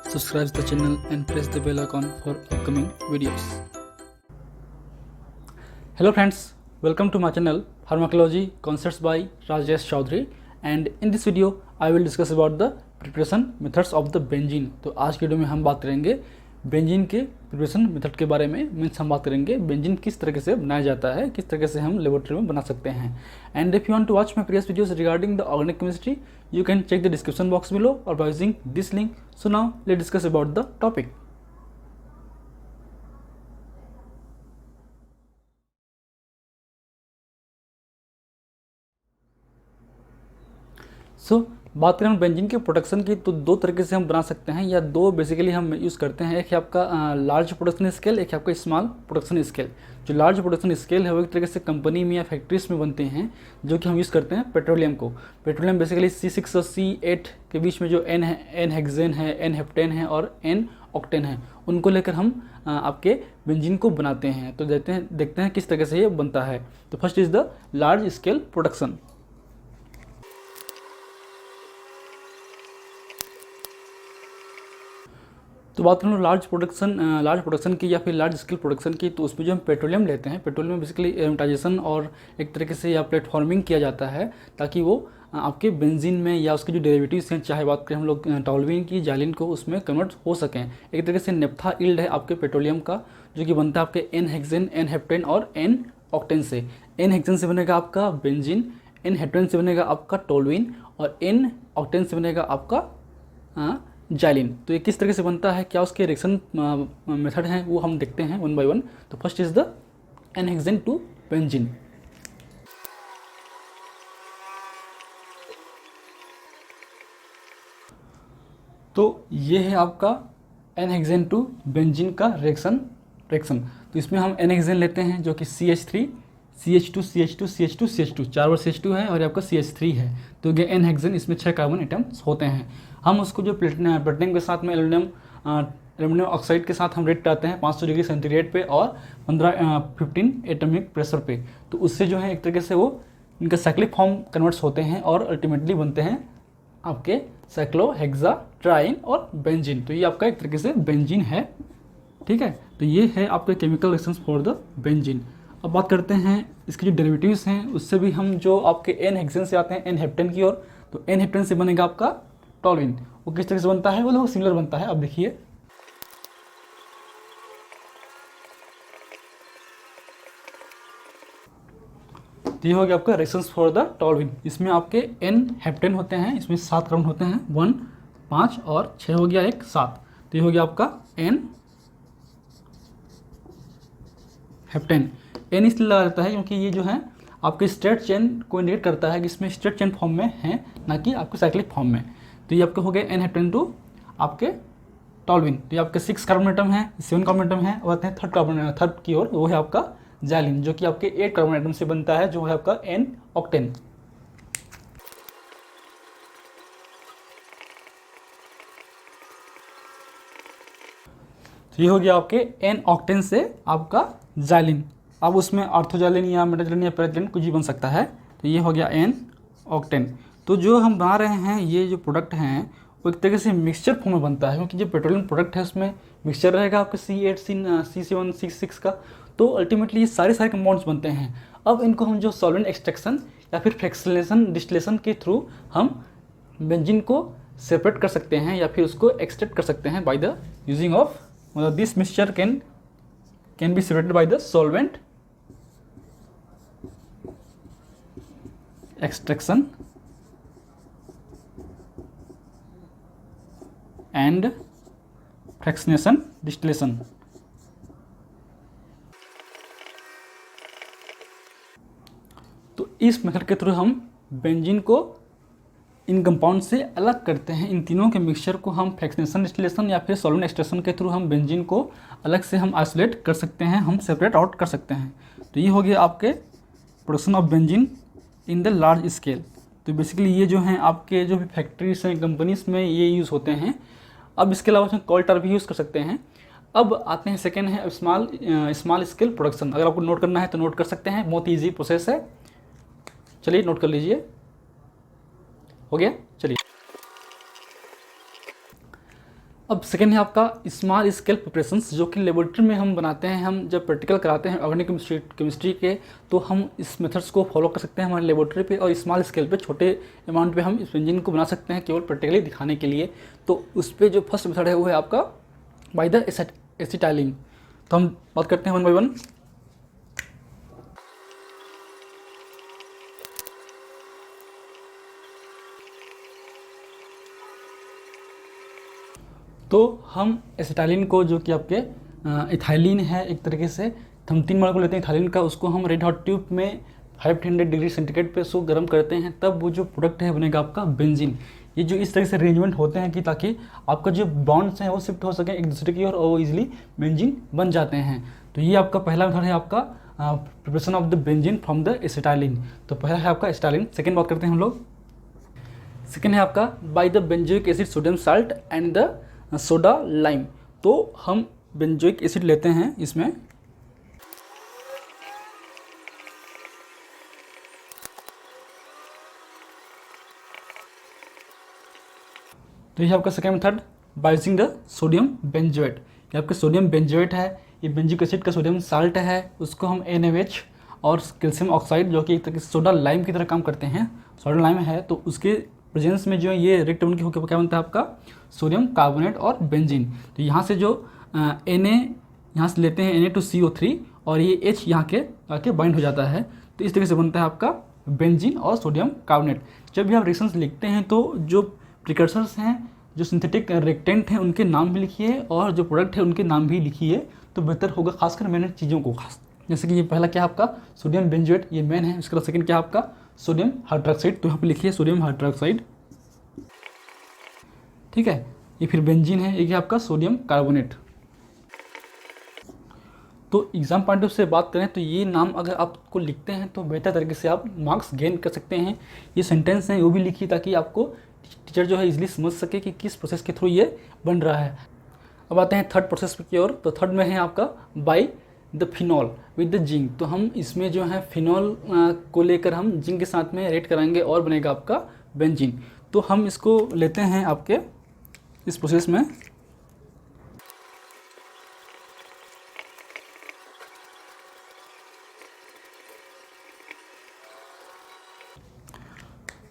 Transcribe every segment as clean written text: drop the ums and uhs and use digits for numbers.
subscribe the channel and press the bell icon for upcoming videos. Hello friends, welcome to my channel Pharmacology Concepts by Rajesh Chaudhary, and in this video I will discuss about the preparation methods of the benzene. तो आज की video में हम बात करेंगे benzene के preparation method के बारे में। मीन्स हम बात करेंगे बेंजीन किस तरीके से बनाया जाता है, किस तरीके से हम लेबोरेटरी में बना सकते हैं। And if you want to watch my previous videos regarding the organic chemistry, you can check the description box below or by using this link. So now let's discuss about the topic. So बात करें हम benzene के production की, तो दो तरीके से हम बना सकते हैं, या दो बेसिकली हम यूज़ करते हैं। एक है आपका लार्ज प्रोडक्शन स्केल, एक है आपका स्मॉल प्रोडक्शन स्केल। जो लार्ज प्रोडक्शन स्केल है वो एक तरीके से कंपनी में या फैक्ट्रीज में बनते हैं, जो कि हम यूज़ करते हैं पेट्रोलियम को। पेट्रोलियम बेसिकली C6 और C8 के बीच में जो N है, N हेक्सेन है, N हेप्टेन है और N ऑक्टेन है, उनको लेकर हम आपके बेंजीन को बनाते हैं। तो देखते हैं किस तरीके से ये बनता है। तो first is the large scale production. तो बात करें लार्ज प्रोडक्शन की या फिर लार्ज स्केल प्रोडक्शन की, तो उसमें जो हम पेट्रोलियम लेते हैं, पेट्रोलियम में बेसिकली एरोमेटाइजेशन और एक तरीके से या प्लेटफॉर्मिंग किया जाता है ताकि वो आपके बेंजीन में या उसके जो डेरिवेटिव्स हैं, चाहे बात करें हम लोग टॉल्यूइन की, जाइलिन को, उसमें कन्वर्ट हो सकें। एक तरीके से नेप्था यील्ड है आपके पेट्रोलियम का, जो कि बनता है आपके N हेक्सेन, N हेप्टेन और N ऑक्टेन से। N हेक्सेन से बनेगा आपका बेंजीन, N हेप्टेन से बनेगा आपका टॉल्यूइन और N ऑक्टेन से बनेगा आपका जाइलिन। तो ये किस तरीके से बनता है, क्या उसके रिएक्शन मेथड हैं, वो हम देखते हैं वन बाय वन। तो first is the N hexane to benzene. तो ये है आपका N हेक्सेन टू बेंजीन का रिएक्शन। तो इसमें हम N हेक्सेन लेते हैं, जो कि CH3 CH2 CH2 CH2 CH2 चार बार CH2 है और ये आपका CH3 है। तो ये N हेक्सेन, इसमें 6 कार्बन एटम्स होते हैं। हम उसको जो प्लेटिनम के साथ में एल्यूमिनियम ऑक्साइड के साथ हम रेट कराते हैं 500 डिग्री सेंटीग्रेड पे और 15 एटॉमिक प्रेशर पे। तो उससे जो है एक तरीके से वो इनका साइक्लिक फॉर्म कन्वर्ट्स होते हैं और अल्टीमेटली बनते हैं आपके साइक्लोहेक्साट्राइन और बेंजीन। तो ये आपका एक तरीके से बेंजीन है, ठीक है। तो ये है आपके chemical reactions for the benzene. अब बात करते हैं इसके जो डेरिवेटिव्स हैं, उससे भी हम जो आपके N हेक्सेन से आते हैं N हेप्टेन की ओर। तो N हेप्टेन से बनेगा आपका टॉल्यूइन। वो किस तरह से बनता है, वो लोग सिमिलर बनता है। अब देखिए, तो ये हो गया आपका रिएक्शंस फॉर द टॉल्यूइन। इसमें आपके N हेप्टेन होते हैं, इसमें 7 कार्बन होते हैं, 1 5 और 6 हो गया, 1 7। तो ये हो गया आपका N हेप्टेन। N इसलिए लगा रहता है क्योंकि ये जो है आपके स्ट्रेट चेन को इंडिकेट करता है कि इसमें स्ट्रेट चेन फॉर्म में है, ना कि आपके साइक्लिक फॉर्म में। तो ये आपके हो गए N हेप्टेन टू आपके टॉल्यूइन। तो ये आपके 6 कार्बन एटम है, 7 कार्बन एटम है, और आते हैं थर्ड की ओर, वो है आपका जाइलिन, जो कि आपके 8 कार्बन एटम से बनता है, जो है आपका N ऑक्टेन। तो ये हो गया आपके N ऑक्टेन से आपका जाइलिन। अब उसमें ऑर्थोजाइलिन या मेटाजाइलिन या पैराजाइलिन कुछ भी बन सकता है। तो ये हो गया N ऑक्टेन। तो जो हम बना रहे हैं, ये जो प्रोडक्ट हैं, वो एक तरीके से मिक्सचर फॉर्म में बनता है, क्योंकि जो पेट्रोलियम प्रोडक्ट है उसमें मिक्सचर रहेगा आपका C8 C7 C6 का। तो अल्टीमेटली ये सारे कंपाउंड्स बनते हैं। अब इनको हम जो सॉल्वेंट एक्सट्रैक्शन या फिर फ्रैक्शनलेशन डिस्टिलेशन के थ्रू हम बेंजीन को सेपरेट कर सकते हैं या फिर उसको एक्सट्रैक्ट कर सकते हैं बाय द यूजिंग ऑफ, मतलब this mixture can be separated by the solvent extraction and fractionation distillation। तो इस मेथड के थ्रू हम बेंजीन को इन कंपाउंड से अलग करते हैं। इन तीनों के मिक्सचर को हम फ्रैक्शनेशन डिस्टिलेशन या फिर सॉल्वेंट एक्सट्रैक्शन के थ्रू हम बेंजीन को अलग से हम आइसोलेट कर सकते हैं, हम सेपरेट आउट कर सकते हैं। तो ये हो गया आपके production of benzene in the large scale. तो बेसिकली ये जो हैं आपके जो भी फैक्ट्रीज हैं, कंपनीज में ये यूज़ होते हैं। अब इसके अलावा उसमें कोल्टर भी यूज़ कर सकते हैं। अब आते हैं सेकेंड है स्मॉल स्केल प्रोडक्शन। अगर आपको नोट करना है तो नोट कर सकते हैं, बहुत ईजी प्रोसेस है। चलिए नोट कर लीजिए, हो गया। चलिए अब सेकेंड है आपका स्मॉल स्केल प्रिपरेशंस, जो कि लेबोरेटरी में हम बनाते हैं। हम जब प्रैक्टिकल कराते हैं ऑर्गेनिक केमिस्ट्री के, तो हम इस मेथड्स को फॉलो कर सकते हैं हमारे लेबोरेटरी पे, और स्मॉल स्केल पे छोटे अमाउंट पे हम इस बेंजीन को बना सकते हैं केवल प्रैक्टिकली दिखाने के लिए। तो उस पर जो फर्स्ट मेथड है वो है आपका बाय द एसिटाइलिन। तो हम बात करते हैं वन बाय वन। तो हम एसिटाइलिन को, जो कि आपके इथाइलिन है एक तरीके से, हम 3 मॉलिक्यूल लेते हैं इथाइलिन का, उसको हम रेड हॉट ट्यूब में 500 डिग्री सेंटीग्रेड पे उसको गर्म करते हैं, तब वो जो प्रोडक्ट है बनेगा आपका बेंजीन। ये जो इस तरह से अरेंजमेंट होते हैं कि ताकि आपका जो बॉन्ड्स हैं वो शिफ्ट हो सकें एक दूसरे की ओर, और वो ईजिली बेंजीन बन जाते हैं। तो ये आपका पहला मेथड है आपका preparation of the benzene from the acetylene. तो पहला है आपका एसिटाइलिन। सेकेंड बात करते हैं हम लोग। सेकेंड है आपका by the benzoic acid sodium salt and the soda lime. तो हम बेंजोइक एसिड लेते हैं इसमें, तो ये आपका second method by using the sodium benzoate. ये आपका सोडियम बेंजोएट है, ये बेंजोइक एसिड का सोडियम साल्ट है, उसको हम NaOH और कैल्शियम ऑक्साइड, जो कि एक तरह से सोडा लाइम की तरह काम करते हैं, सोडा लाइम है, तो उसके प्रेजेंस में जो ये रिएक्ट बन के होकर क्या बनता है आपका सोडियम कार्बोनेट और बेंजीन। तो यहाँ से जो Na यहाँ से लेते हैं Na2CO3, और ये H यहाँ के आके बाइंड हो जाता है, तो इस तरीके से बनता है आपका बेंजीन और सोडियम कार्बोनेट। जब भी आप रिएक्शंस लिखते हैं तो जो प्रिकर्सर्स हैं, जो सिंथेटिक रिएक्टेंट हैं, उनके नाम भी लिखिए, और जो प्रोडक्ट है उनके नाम भी लिखिए, तो बेहतर होगा, खासकर मैंने चीज़ों को खास, जैसे कि ये पहला क्या है आपका सोडियम बेंजोएट, ये मेन है। उसके बाद सेकेंड क्या है आपका सोडियम हाइड्रोक्साइड, तो यहाँ पे लिखिए सोडियम हाइड्रोक्साइड, ठीक है। ये फिर बेंजीन है, ये आपका सोडियम कार्बोनेट। तो एग्जाम पॉइंट ऑफ से बात करें तो ये नाम अगर आपको लिखते हैं तो बेहतर तरीके से आप मार्क्स गेन कर सकते हैं। ये सेंटेंस हैं वो भी लिखिए ताकि आपको टीचर जो है इजीली समझ सके कि किस प्रोसेस के थ्रू ये बन रहा है। अब आते हैं थर्ड प्रोसेस की ओर। तो थर्ड में है आपका by the phenol with the zinc. तो हम इसमें जो है फिनॉल को लेकर हम जिंक के साथ में रेड कराएंगे और बनेगा आपका बेंजीन। तो हम इसको लेते हैं आपके इस प्रोसेस में,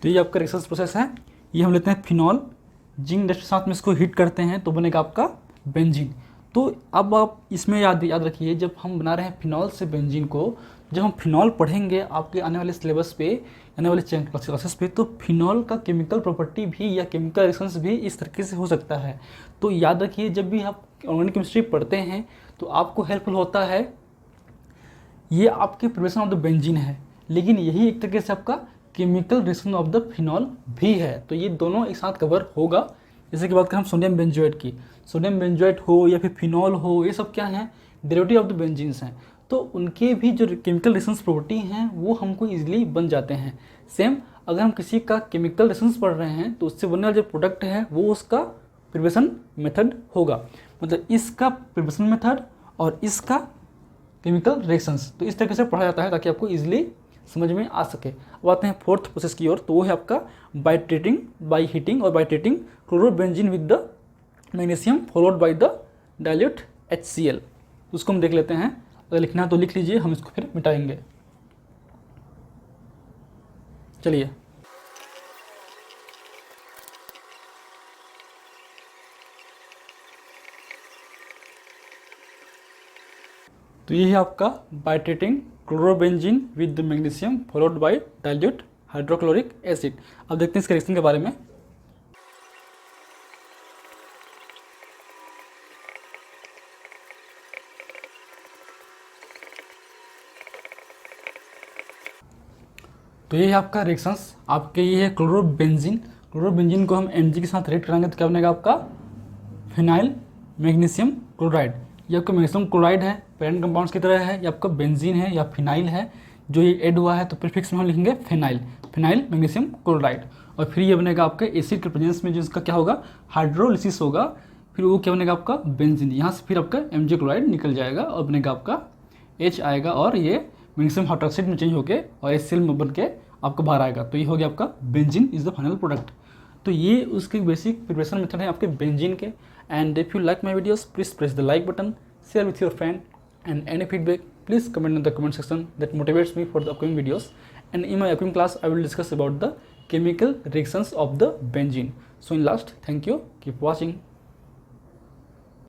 तो ये आपका रिसर्च प्रोसेस है। ये हम लेते हैं फिनॉल, जिंक डस्ट के साथ में इसको हीट करते हैं तो बनेगा आपका बेंजीन। तो अब आप इसमें याद रखिए, जब हम बना रहे हैं फिनॉल से बेंजीन को, जब हम फिनॉल पढ़ेंगे आपके आने वाले सिलेबस पे, आने वाले क्लासेस पे, तो फिनॉल का केमिकल प्रॉपर्टी भी या केमिकल रिएक्शंस भी इस तरीके से हो सकता है। तो याद रखिए, जब भी आप ऑर्गेनिक केमिस्ट्री पढ़ते हैं तो आपको हेल्पफुल होता है, ये आपके प्रिपरेशन ऑफ द बेंजीन है, लेकिन यही एक तरीके से आपका chemical reaction of the phenol भी है। तो ये दोनों एक साथ कवर होगा। जैसे कि बात करें हम सोडियम बेंजोएट की, सोडियम बेंजोएट हो या फिर फिनॉल हो, ये सब क्या हैं, डेरिवेटिव ऑफ द बेंजीन्स हैं। तो उनके भी जो केमिकल रिएक्शंस प्रॉपर्टी हैं वो हमको इजीली बन जाते हैं। सेम अगर हम किसी का केमिकल रिएक्शंस पढ़ रहे हैं तो उससे बनने वाला जो प्रोडक्ट है वो उसका प्रिपरेशन मेथड होगा, मतलब इसका प्रिपरेशन मेथड और इसका केमिकल रिएक्शंस। तो इस तरीके से पढ़ा जाता है ताकि आपको इजीली समझ में आ सके। अब आते हैं फोर्थ प्रोसेस की ओर। तो वो है आपका बाय ट्रीटिंग, बाय हीटिंग और by treating chlorobenzene with the magnesium followed by the dilute HCl। उसको हम देख लेते हैं, अगर लिखना है तो लिख लीजिए, हम इसको फिर मिटाएंगे। चलिए, तो ये है आपका by treating chlorobenzene with the magnesium followed by dilute hydrochloric acid. अब देखते हैं इस रिएक्शन के बारे में। तो ये है आपका रिएक्शंस, आपके ये है क्लोरोबेंजीन। क्लोरोबेंजीन को हम Mg के साथ रेड कराएंगे तो क्या बनेगा आपका फिनाइल मैग्नीशियम क्लोराइड। ये आपका मैग्नीशियम क्लोराइड है, पेरेंट कंपाउंड्स की तरह है, ये आपका बेंजीन है या फिनाइल है, जो ये ऐड हुआ है तो प्रीफिक्स में हम लिखेंगे फिनाइल, फिनाइल मैग्नीशियम क्लोराइड। और फिर ये बनेगा आपका एसिड के प्रेजेंस में, जो इसका क्या होगा हाइड्रोलिसिस होगा, फिर वो क्या बनेगा आपका बेंजीन। यहाँ से फिर आपका Mg क्लोराइड निकल जाएगा और बनेगा आपका H आएगा, और ये मैग्नीशियम हाइड्रोक्साइड में चेंज होके और HCl में बन के आपका बाहर आएगा। तो ये हो गया आपका benzene is the final product. तो ये उसके बेसिक प्रिपरेशन मेथड है आपके बेंजीन के। And if you like my videos, please press the like button, share with your friend, and any feedback, please comment in the comment section. That motivates me for the upcoming videos. And in my upcoming class, I will discuss about the chemical reactions of the benzene. So in last, thank you, keep watching.